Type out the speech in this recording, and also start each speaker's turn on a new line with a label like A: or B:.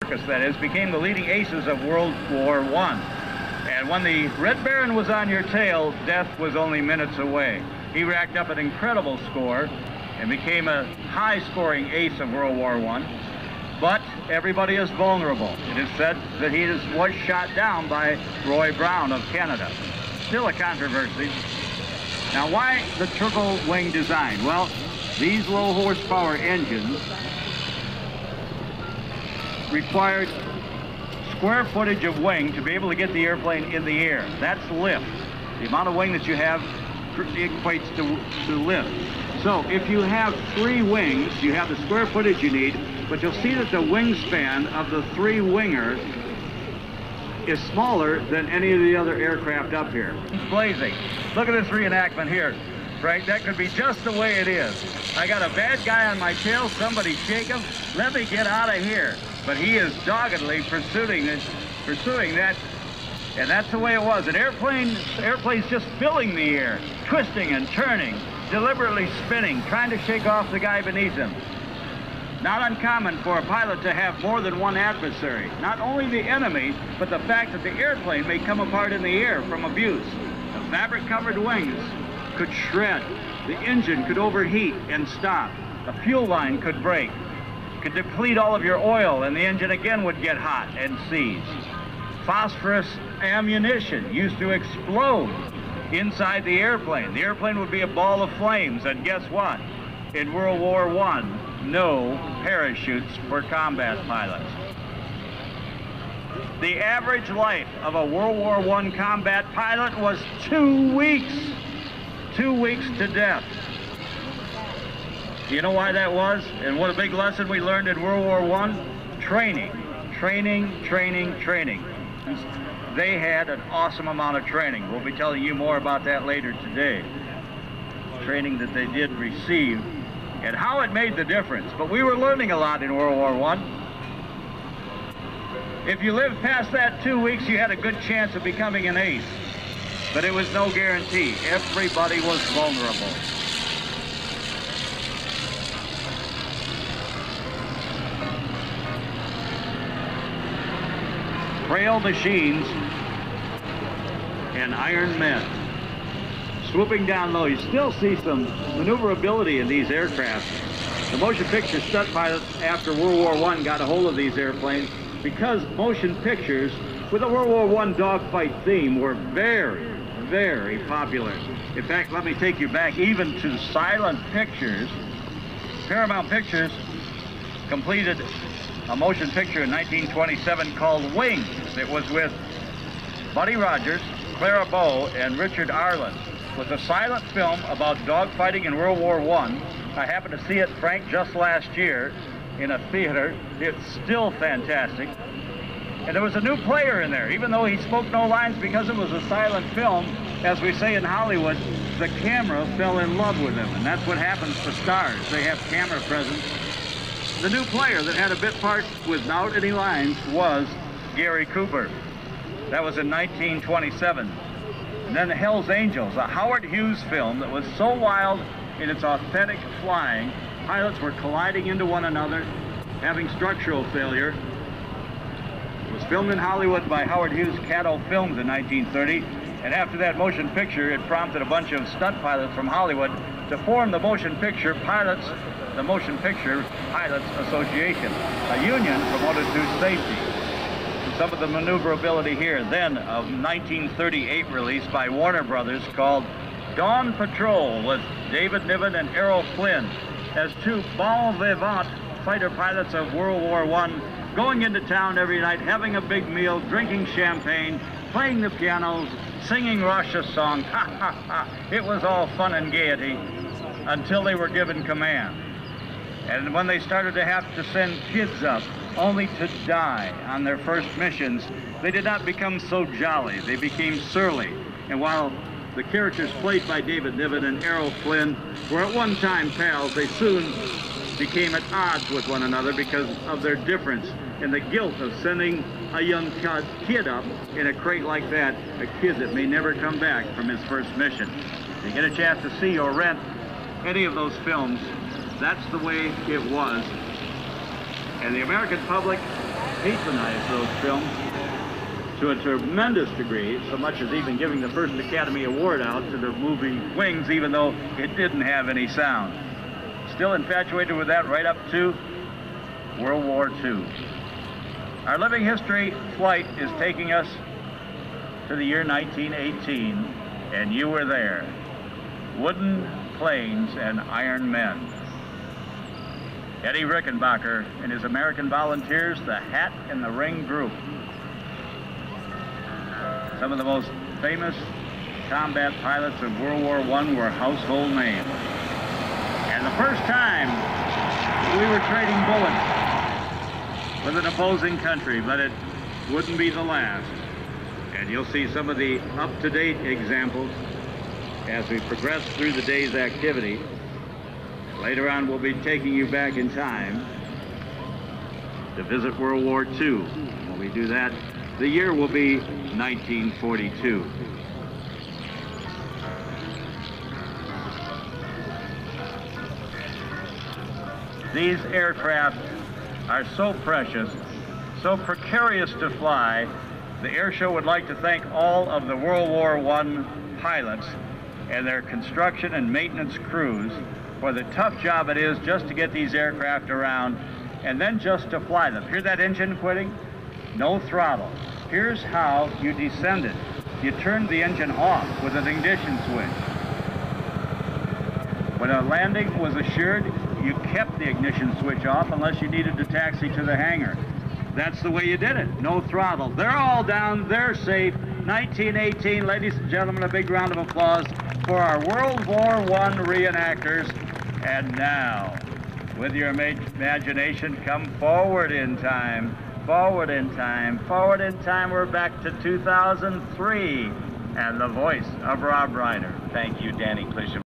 A: that is, became the leading aces of World War I. And when the Red Baron was on your tail, death was only minutes away. He racked up an incredible score and became a high-scoring ace of World War I. But everybody is vulnerable. It is said that he was shot down by Roy Brown of Canada. Still a controversy. Now, why the turbo wing design? Well, these low horsepower engines required square footage of wing to be able to get the airplane in the air. That's lift. The amount of wing that you have equates to lift. So if you have 3 wings, you have the square footage you need, but you'll see that the wingspan of the 3-winger is smaller than any of the other aircraft up here. It's blazing. Look at this reenactment here, Frank. That could be just the way it is. I got a bad guy on my tail. Somebody shake him. Let me get out of here. But he is doggedly pursuing that, and that's the way it was. An airplane's just filling the air, twisting and turning, deliberately spinning, trying to shake off the guy beneath him. Not uncommon for a pilot to have more than one adversary. Not only the enemy, but the fact that the airplane may come apart in the air from abuse. The fabric-covered wings could shred. The engine could overheat and stop. The fuel line could break. Could deplete all of your oil, and the engine again would get hot and seize. Phosphorus ammunition used to explode inside the airplane. The airplane would be a ball of flames, and guess what? In World War I, no parachutes for combat pilots. The average life of a World War I combat pilot was 2 weeks. 2 weeks to death. You know why that was? And what a big lesson we learned in World War I? Training. Training, training, training. They had an awesome amount of training. We'll be telling you more about that later today. Training that they did receive and how it made the difference. But we were learning a lot in World War I. If you lived past that 2 weeks, you had a good chance of becoming an ace. But it was no guarantee. Everybody was vulnerable. Frail machines and iron men. Swooping down low, you still see some maneuverability in these aircraft. The motion picture stunt pilots after World War I got a hold of these airplanes because motion pictures with a World War I dogfight theme were very, very popular. In fact, let me take you back even to silent pictures. Paramount Pictures completed a motion picture in 1927 called Wings. It was with Buddy Rogers, Clara Bow, and Richard Arlen. It was a silent film about dogfighting in World War I. I happened to see it, Frank, just last year in a theater. It's still fantastic. And there was a new player in there, even though he spoke no lines because it was a silent film. As we say in Hollywood, the camera fell in love with him, and that's what happens to stars. They have camera presence. The new player that had a bit part without any lines was Gary Cooper. That was in 1927. And then Hell's Angels, a Howard Hughes film that was so wild in its authentic flying. Pilots were colliding into one another, having structural failure. It was filmed in Hollywood by Howard Hughes Caddo Films in 1930. And after that motion picture, it prompted a bunch of stunt pilots from Hollywood to form the Motion Picture Pilots Association, a union promoted to safety. Some of the maneuverability here, then of 1938 release by Warner Brothers called Dawn Patrol with David Niven and Errol Flynn as 2 bon vivant fighter pilots of World War I, going into town every night, having a big meal, drinking champagne, playing the pianos, singing Russia's songs. Ha ha ha. It was all fun and gaiety until they were given command. And when they started to have to send kids up only to die on their first missions, they did not become so jolly. They became surly. And while the characters played by David Niven and Errol Flynn were at one time pals, they soon became at odds with one another because of their difference and the guilt of sending a young kid up in a crate like that, a kid that may never come back from his first mission. If you get a chance to see or rent any of those films, that's the way it was. And the American public patronized those films to a tremendous degree, so much as even giving the first Academy Award out to the movie Wings, even though it didn't have any sound. Still infatuated with that right up to World War II. Our living history flight is taking us to the year 1918, and you were there. Wooden planes and iron men. Eddie Rickenbacker and his American Volunteers, the Hat and the Ring group. Some of the most famous combat pilots of World War I were household names. And the first time we were trading bullets with an opposing country, but it wouldn't be the last. And you'll see some of the up-to-date examples as we progress through the day's activity. Later on, we'll be taking you back in time to visit World War II. When we do that, the year will be 1942. These aircraft are so precious, so precarious to fly. The air show would like to thank all of the World War I pilots and their construction and maintenance crews for the tough job it is just to get these aircraft around and then just to fly them. Hear that engine quitting? No throttle. Here's how you descended. You turned the engine off with an ignition switch. When a landing was assured, you kept the ignition switch off unless you needed to taxi to the hangar. That's the way you did it. No throttle. They're all down. They're safe. 1918, ladies and gentlemen, a big round of applause for our World War I reenactors. And now, with your imagination, come forward in time. Forward in time. Forward in time. We're back to 2003. And the voice of Rob Reiner. Thank you, Danny Clisholm.